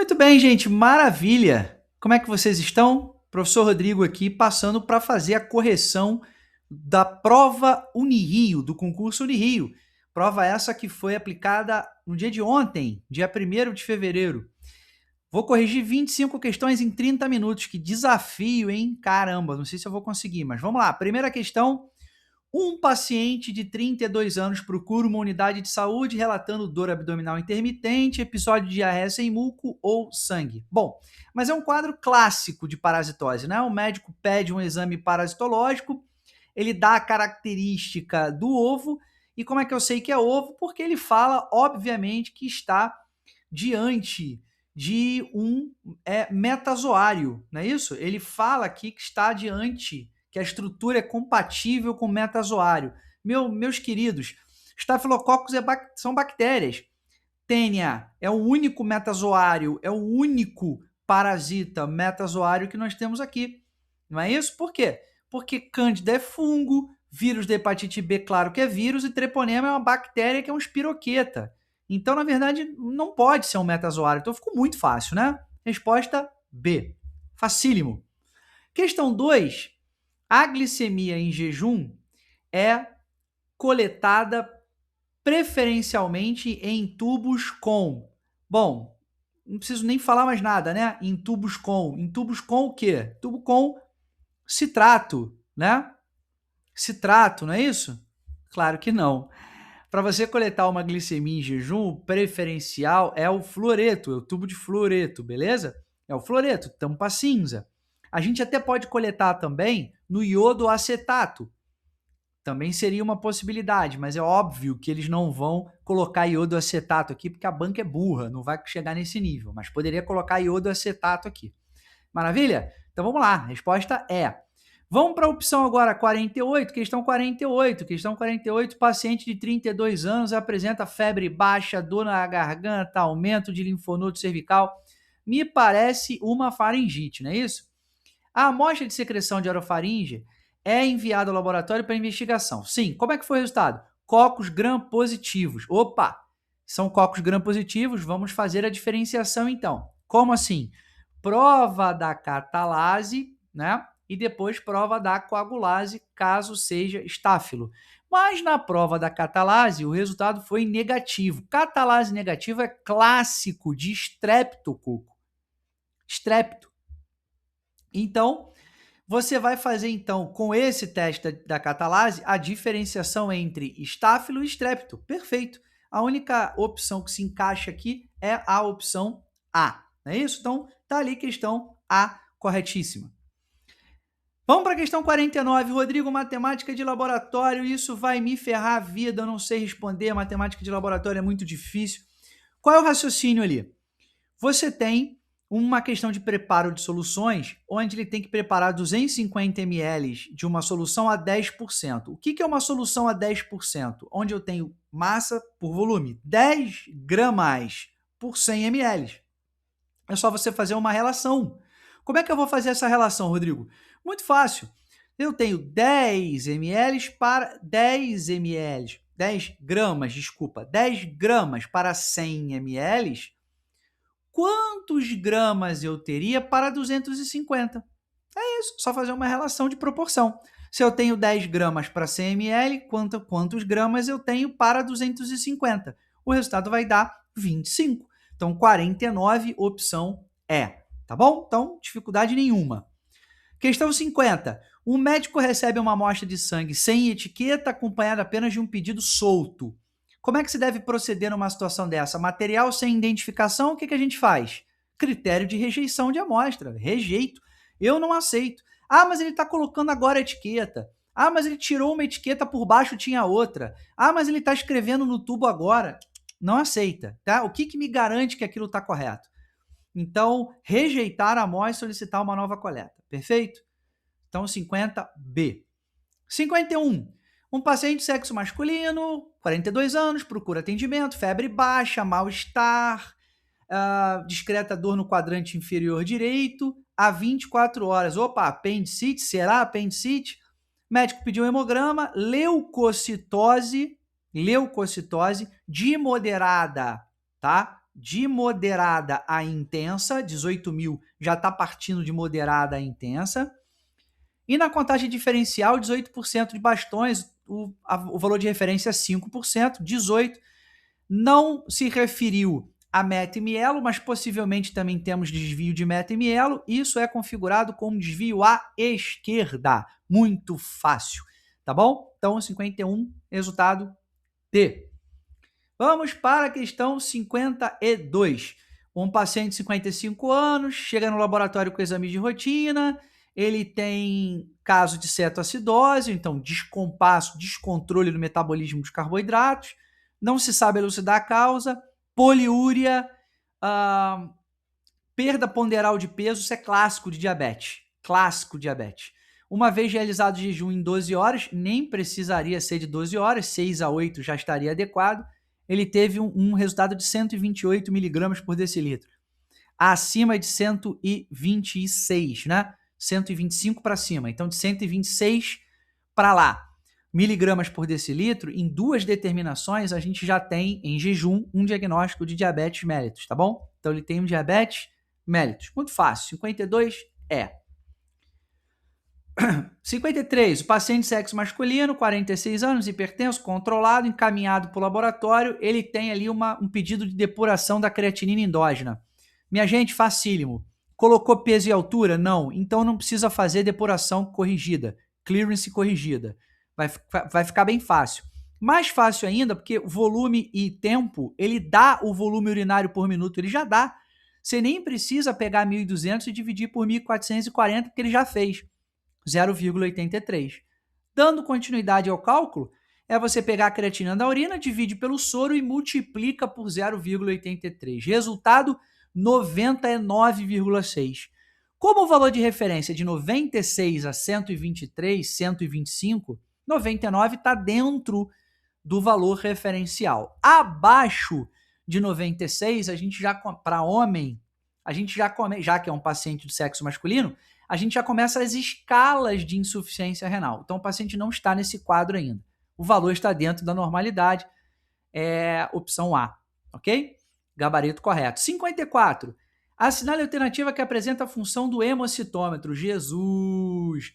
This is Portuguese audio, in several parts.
Muito bem, gente, maravilha! Como é que vocês estão? Professor Rodrigo aqui, passando para fazer a correção da prova Unirio, do concurso Unirio. Prova essa que foi aplicada no dia de ontem, dia 1º de fevereiro. Vou corrigir 25 questões em 30 minutos. Que desafio, hein? Caramba, não sei se eu vou conseguir, mas vamos lá. Primeira questão. Um paciente de 32 anos procura uma unidade de saúde relatando dor abdominal intermitente, episódio de diarreia sem muco ou sangue. Bom, mas é um quadro clássico de parasitose, né? O médico pede um exame parasitológico, ele dá a característica do ovo, e como é que eu sei que é ovo? Porque ele fala, obviamente, que está diante de um metazoário, não é isso? Ele fala aqui que está diante, que a estrutura é compatível com o metazoário. Meus queridos, Staphylococcus são bactérias. Tênia é o único metazoário, é o único parasita metazoário que nós temos aqui. Não é isso? Por quê? Porque Cândida é fungo, vírus da hepatite B, claro que é vírus, e treponema é uma bactéria que é um espiroqueta. Então, na verdade, não pode ser um metazoário. Então, ficou muito fácil, né? Resposta B. Facílimo. Questão 2. A glicemia em jejum é coletada preferencialmente em tubos com... Bom, não preciso nem falar mais nada, né? Em tubos com o quê? Tubo com citrato, né? Citrato, não é isso? Claro que não. Para você coletar uma glicemia em jejum, o preferencial é o fluoreto, é o tubo de fluoreto, beleza? É o fluoreto, tampa cinza. A gente até pode coletar também no iodo acetato. Também seria uma possibilidade, mas é óbvio que eles não vão colocar iodo acetato aqui, porque a banca é burra, não vai chegar nesse nível, mas poderia colocar iodo acetato aqui. Maravilha? Então vamos lá, a resposta é. Vamos para a opção agora 48, questão 48. Questão 48, paciente de 32 anos apresenta febre baixa, dor na garganta, aumento de linfonodo cervical. Me parece uma faringite, não é isso? A amostra de secreção de orofaringe é enviada ao laboratório para investigação. Sim, como é que foi o resultado? Cocos gram-positivos. Opa, são cocos gram-positivos, vamos fazer a diferenciação então. Como assim? Prova da catalase, né? E depois prova da coagulase, caso seja estáfilo. Mas na prova da catalase, o resultado foi negativo. Catalase negativa é clássico de estreptococo. Estrepto. Então, você vai fazer, então, com esse teste da catalase, a diferenciação entre estáfilo e estrepto. Perfeito. A única opção que se encaixa aqui é a opção A. Não é isso? Então, tá ali questão A corretíssima. Vamos para a questão 49. Rodrigo, matemática de laboratório, isso vai me ferrar a vida, eu não sei responder, matemática de laboratório é muito difícil. Qual é o raciocínio ali? Você tem uma questão de preparo de soluções, onde ele tem que preparar 250 ml de uma solução a 10%. O que é uma solução a 10%? Onde eu tenho massa por volume, 10 gramas por 100 ml. É só você fazer uma relação. Como é que eu vou fazer essa relação, Rodrigo? Muito fácil. Eu tenho 10 ml para 10 ml, 10 gramas, desculpa, 10 gramas para 100 ml. Quantos gramas eu teria para 250? É isso, só fazer uma relação de proporção. Se eu tenho 10 gramas para 100 ml, quantos gramas eu tenho para 250? O resultado vai dar 25. Então, 49, opção E. Tá bom? Então, dificuldade nenhuma. Questão 50. Um médico recebe uma amostra de sangue sem etiqueta, acompanhada apenas de um pedido solto. Como é que se deve proceder numa situação dessa? Material sem identificação, o que a gente faz? Critério de rejeição de amostra. Rejeito. Eu não aceito. Ah, mas ele está colocando agora a etiqueta. Ah, mas ele tirou uma etiqueta, por baixo tinha outra. Ah, mas ele está escrevendo no tubo agora. Não aceita, tá? O que me garante que aquilo está correto? Então, rejeitar a amostra e solicitar uma nova coleta. Perfeito? Então, 50B. 51. Um paciente de sexo masculino, 42 anos, procura atendimento, febre baixa, mal-estar, discreta dor no quadrante inferior direito, há 24 horas. Opa, apendicite, será apendicite? Médico pediu um hemograma, leucocitose de moderada, tá? de moderada a intensa, 18 mil já está partindo de moderada a intensa. E na contagem diferencial, 18% de bastões, o valor de referência é 5%, 18%. Não se referiu a meta e mielo, mas possivelmente também temos desvio de meta e mielo. Isso é configurado como desvio à esquerda. Muito fácil, tá bom? Então, 51, resultado D. Vamos para a questão 52. Um paciente de 55 anos, chega no laboratório com exame de rotina, ele tem caso de cetoacidose, então descompasso, descontrole do metabolismo dos carboidratos, não se sabe elucidar a causa, poliúria, perda ponderal de peso, isso é clássico de diabetes. Clássico diabetes. Uma vez realizado o jejum em 12 horas, nem precisaria ser de 12 horas, 6 a 8 já estaria adequado. Ele teve um resultado de 128 miligramas por decilitro. Acima de 126, né? 125 para cima. Então, de 126 para lá, miligramas por decilitro, em duas determinações, a gente já tem, em jejum, um diagnóstico de diabetes mellitus, tá bom? Então, ele tem um diabetes mellitus. Muito fácil. 52 é. 53, o paciente de sexo masculino, 46 anos, hipertenso, controlado, encaminhado para o laboratório, ele tem ali um pedido de depuração da creatinina endógena. Minha gente, facílimo. Colocou peso e altura? Não. Então não precisa fazer depuração corrigida, clearance corrigida. Vai ficar bem fácil. Mais fácil ainda, porque volume e tempo, ele dá o volume urinário por minuto, ele já dá. Você nem precisa pegar 1.200 e dividir por 1.440, porque ele já fez. 0,83. Dando continuidade ao cálculo, é você pegar a creatina da urina, divide pelo soro e multiplica por 0,83. Resultado, 99,6. Como o valor de referência é de 96 a 123, 125, 99 está dentro do valor referencial. Abaixo de 96, a gente já, para homem, a gente já que é um paciente de sexo masculino, a gente já começa as escalas de insuficiência renal. Então, o paciente não está nesse quadro ainda. O valor está dentro da normalidade, opção A, ok? Gabarito correto. 54. Assinale a alternativa que apresenta a função do hemocitômetro. Jesus!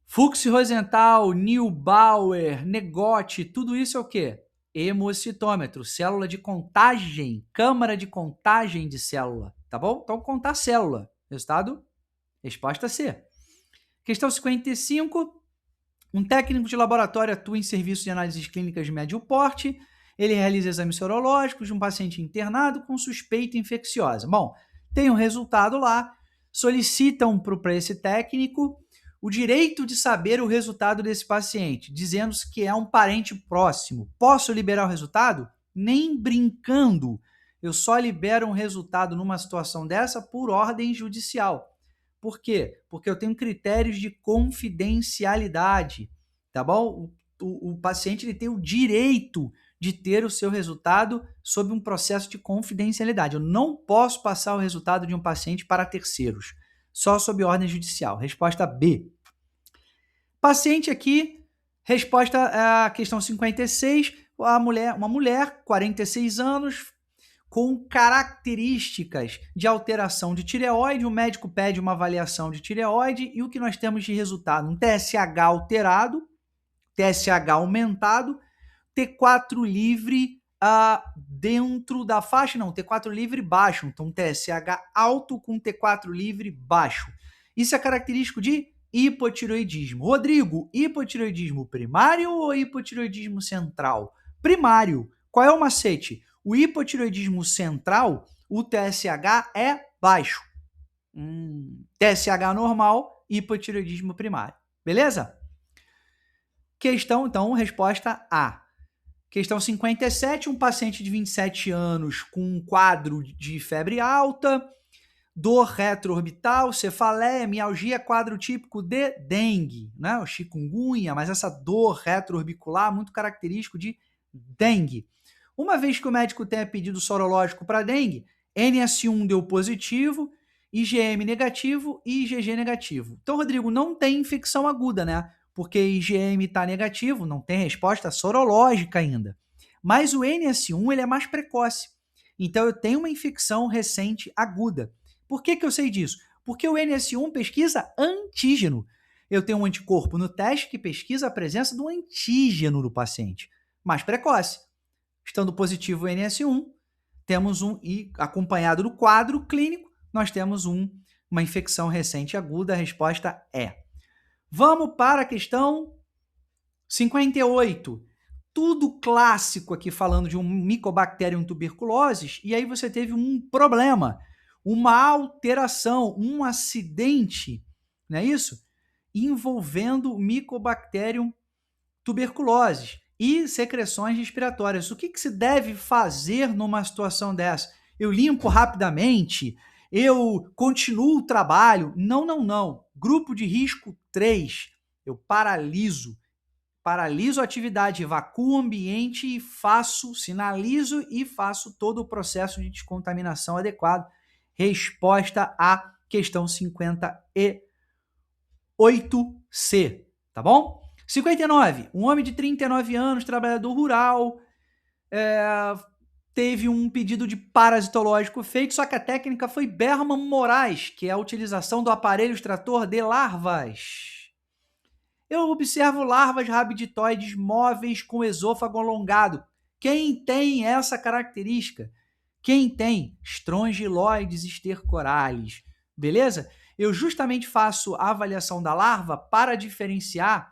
Fuchs Rosenthal, Neubauer, Negotti, tudo isso é o quê? Hemocitômetro, célula de contagem, câmara de contagem de célula, tá bom? Então, contar célula. Resultado? Resposta C. Questão 55. Um técnico de laboratório atua em serviço de análises clínicas de médio porte. Ele realiza exames sorológicos de um paciente internado com suspeita infecciosa. Bom, tem um resultado lá. Solicitam para esse técnico o direito de saber o resultado desse paciente, dizendo que é um parente próximo. Posso liberar o resultado? Nem brincando. Eu só libero um resultado numa situação dessa por ordem judicial. Por quê? Porque eu tenho critérios de confidencialidade, tá bom? O paciente ele tem o direito de ter o seu resultado sob um processo de confidencialidade. Eu não posso passar o resultado de um paciente para terceiros, só sob ordem judicial. Resposta B. Paciente aqui, resposta à questão 56, uma mulher, 46 anos, com características de alteração de tireoide, o médico pede uma avaliação de tireoide e o que nós temos de resultado? Um TSH alterado, TSH aumentado, T4 livre dentro da faixa, não, T4 livre baixo, então TSH alto com T4 livre baixo. Isso é característico de hipotireoidismo. Rodrigo, hipotireoidismo primário ou hipotireoidismo central? Primário. Qual é o macete? O hipotireoidismo central, o TSH é baixo. TSH normal, hipotireoidismo primário. Beleza? Questão, então, resposta A. Questão 57, um paciente de 27 anos com um quadro de febre alta, dor retroorbital, cefaleia, mialgia, quadro típico de dengue, né? O chikungunya, mas essa dor retroorbicular muito característico de dengue. Uma vez que o médico tenha pedido sorológico para dengue, NS1 deu positivo, IgM negativo e IgG negativo. Então, Rodrigo, não tem infecção aguda, né? Porque IgM está negativo, não tem resposta sorológica ainda. Mas o NS1 ele é mais precoce. Então, eu tenho uma infecção recente aguda. Por que eu sei disso? Porque o NS1 pesquisa antígeno. Eu tenho um anticorpo no teste que pesquisa a presença do antígeno do paciente, mais precoce. Estando positivo o NS1, temos e acompanhado do quadro clínico, nós temos uma infecção recente aguda. A resposta é. Vamos para a questão 58. Tudo clássico aqui falando de um Mycobacterium tuberculosis, e aí você teve um problema, uma alteração, um acidente, não é isso? Envolvendo Mycobacterium tuberculosis e secreções respiratórias. O que se deve fazer numa situação dessa? Eu limpo rapidamente? Eu continuo o trabalho? Não. Grupo de risco 3. Eu paraliso a atividade, evacuo o ambiente e sinalizo e faço todo o processo de descontaminação adequado. Resposta à questão 58C, tá bom? 59. Um homem de 39 anos, trabalhador rural, teve um pedido de parasitológico feito, só que a técnica foi Berman-Moraes, que é a utilização do aparelho extrator de larvas. Eu observo larvas rabiditoides móveis com esôfago alongado. Quem tem essa característica? Quem tem? Strongyloides stercoralis. Beleza? Eu justamente faço a avaliação da larva para diferenciar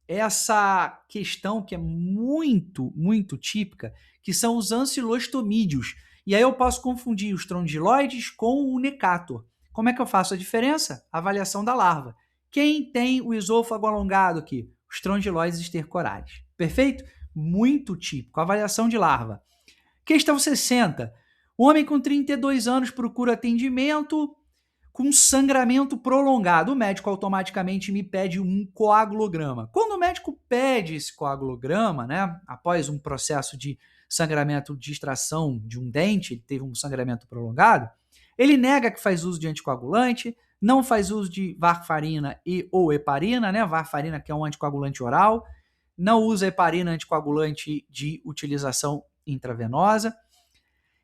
essa questão que é muito, muito típica, que são os ancilostomídeos. E aí eu posso confundir os strongyloides com o necator. Como é que eu faço a diferença? Avaliação da larva. Quem tem o esôfago alongado aqui? Os strongyloides stercoralis. Perfeito? Muito típico. Avaliação de larva. Questão 60. Homem com 32 anos procura atendimento com sangramento prolongado. O médico automaticamente me pede um coagulograma. Quando o médico pede esse coagulograma, né, após um processo de sangramento de extração de um dente, ele teve um sangramento prolongado, ele nega que faz uso de anticoagulante, não faz uso de varfarina ou heparina, né? Varfarina, que é um anticoagulante oral, não usa heparina, anticoagulante de utilização intravenosa,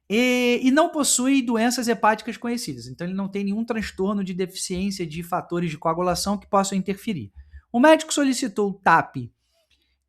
e não possui doenças hepáticas conhecidas. Então, ele não tem nenhum transtorno de deficiência de fatores de coagulação que possam interferir. O médico solicitou o TAP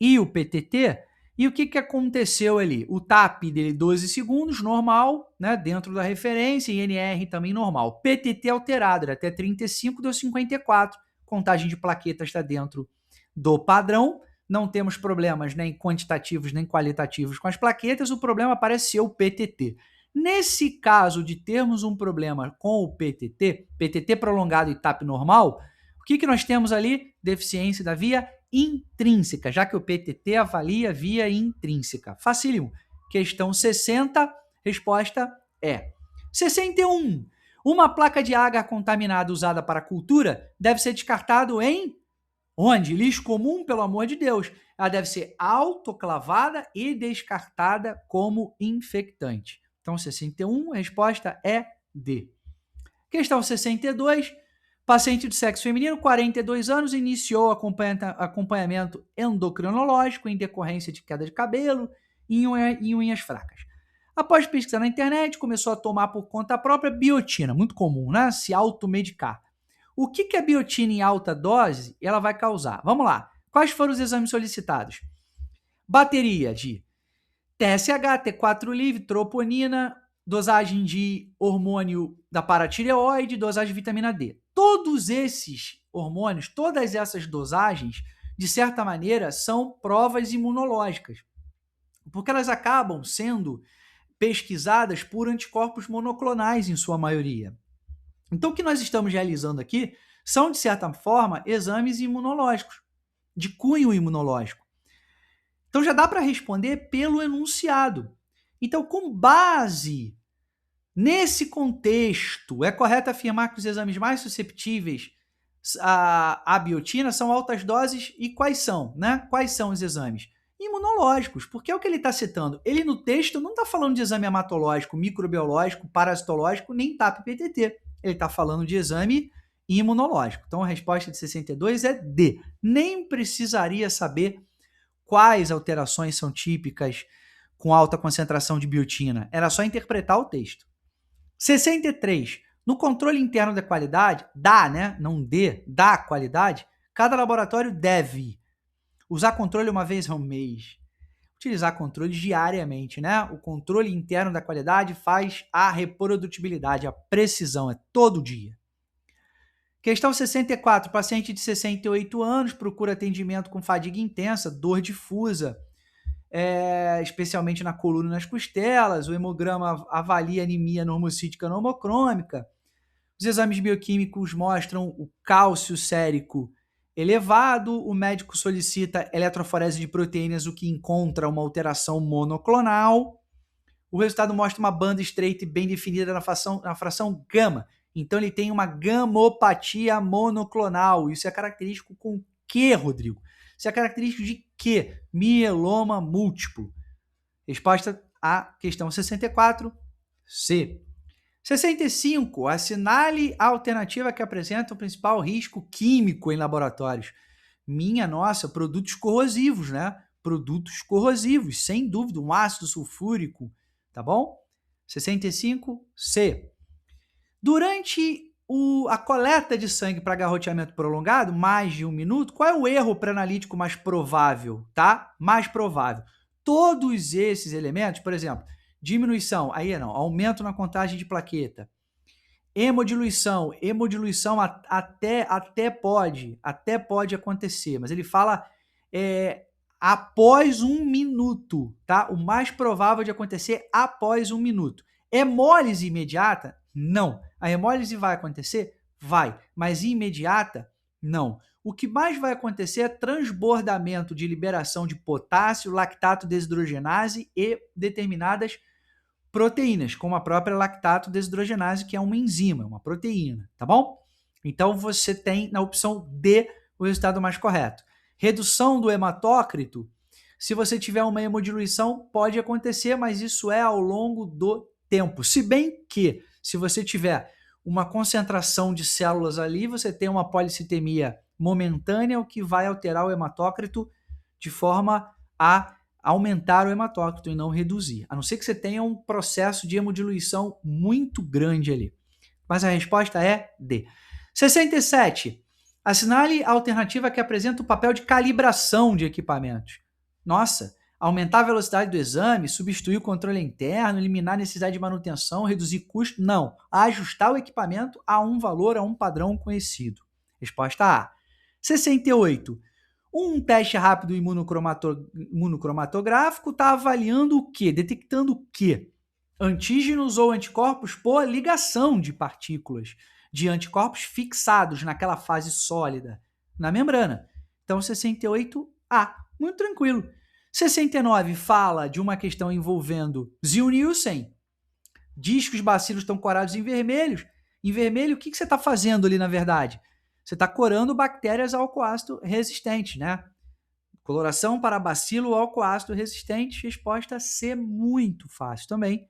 e o PTT, e o que aconteceu ali? O TAP dele 12 segundos, normal, né, dentro da referência, e INR também normal. PTT alterado, até 35, deu 54. Contagem de plaquetas está dentro do padrão. Não temos problemas nem quantitativos nem qualitativos com as plaquetas. O problema parece ser o PTT. Nesse caso de termos um problema com o PTT prolongado e TAP normal, o que nós temos ali? Deficiência da via intrínseca, já que o PTT avalia via intrínseca. Facílimo. Questão 60, resposta é 61. Uma placa de agar contaminada usada para cultura deve ser descartado em onde? Lixo comum, pelo amor de Deus. Ela deve ser autoclavada e descartada como infectante. Então, 61, a resposta é D. Questão 62. Paciente de sexo feminino, 42 anos, iniciou acompanhamento endocrinológico em decorrência de queda de cabelo e unhas fracas. Após pesquisar na internet, começou a tomar por conta própria biotina, muito comum, né? Se automedicar. O que a biotina em alta dose ela vai causar? Vamos lá. Quais foram os exames solicitados? Bateria de TSH, T4 livre, troponina, dosagem de hormônio da paratireoide, dosagem de vitamina D. Todos esses hormônios, todas essas dosagens, de certa maneira, são provas imunológicas, porque elas acabam sendo pesquisadas por anticorpos monoclonais, em sua maioria. Então, o que nós estamos realizando aqui são, de certa forma, exames imunológicos, de cunho imunológico. Então, já dá para responder pelo enunciado. Então, com base nesse contexto, é correto afirmar que os exames mais susceptíveis à biotina são altas doses e quais são, né? Quais são os exames? Imunológicos, porque é o que ele está citando. Ele no texto não está falando de exame hematológico, microbiológico, parasitológico, nem TAP-PTT. Ele está falando de exame imunológico. Então, a resposta de 62 é D. Nem precisaria saber quais alterações são típicas com alta concentração de biotina. Era só interpretar o texto. 63. No controle interno da qualidade, da qualidade, cada laboratório deve usar controle uma vez ao mês, utilizar controle diariamente, né? O controle interno da qualidade faz a reprodutibilidade, a precisão, é todo dia. Questão 64. Paciente de 68 anos procura atendimento com fadiga intensa, dor difusa, especialmente na coluna e nas costelas. O hemograma avalia anemia normocítica normocrômica. Os exames bioquímicos mostram o cálcio sérico elevado. O médico solicita eletroforese de proteínas, o que encontra uma alteração monoclonal. O resultado mostra uma banda estreita e bem definida na fração gama. Então, ele tem uma gamopatia monoclonal. Isso é característico com que, Rodrigo? Isso é característico de que? Mieloma múltiplo. Resposta à questão 64, C. 65. Assinale a alternativa que apresenta o principal risco químico em laboratórios. Minha nossa, produtos corrosivos, né? Produtos corrosivos, sem dúvida, um ácido sulfúrico, tá bom? 65, C. Durante a coleta de sangue para garroteamento prolongado, mais de 1 minuto, qual é o erro pré-analítico mais provável, tá? Mais provável. Todos esses elementos, por exemplo, diminuição, aumento na contagem de plaqueta, hemodiluição até pode acontecer, mas ele fala após 1 minuto, tá? O mais provável de acontecer após 1 minuto. Hemólise imediata? Não. A hemólise vai acontecer? Vai. Mas imediata? Não. O que mais vai acontecer é transbordamento de liberação de potássio, lactato desidrogenase e determinadas proteínas, como a própria lactato desidrogenase, que é uma enzima, uma proteína, tá bom? Então, você tem na opção D o resultado mais correto. Redução do hematócrito, se você tiver uma hemodiluição, pode acontecer, mas isso é ao longo do tempo. Se bem que, se você tiver uma concentração de células ali, você tem uma policitemia momentânea, o que vai alterar o hematócrito de forma a aumentar o hematócrito e não reduzir. A não ser que você tenha um processo de hemodiluição muito grande ali. Mas a resposta é D. 67. Assinale a alternativa que apresenta o papel de calibração de equipamentos. Nossa, aumentar a velocidade do exame, substituir o controle interno, eliminar a necessidade de manutenção, reduzir custo? Não. Ajustar o equipamento a um valor, a um padrão conhecido. Resposta A. 68. Um teste rápido imunocromatográfico está avaliando o quê? Detectando o quê? Antígenos ou anticorpos por ligação de partículas de anticorpos fixados naquela fase sólida na membrana. Então, 68A. Muito tranquilo. 69 fala de uma questão envolvendo Ziel-Nielsen. Diz que os bacilos estão corados em vermelho. Em vermelho, o que você está fazendo ali, na verdade? Você está corando bactérias alcoácido resistentes, né? Coloração para bacilo alcoácido resistente, resposta C, muito fácil também.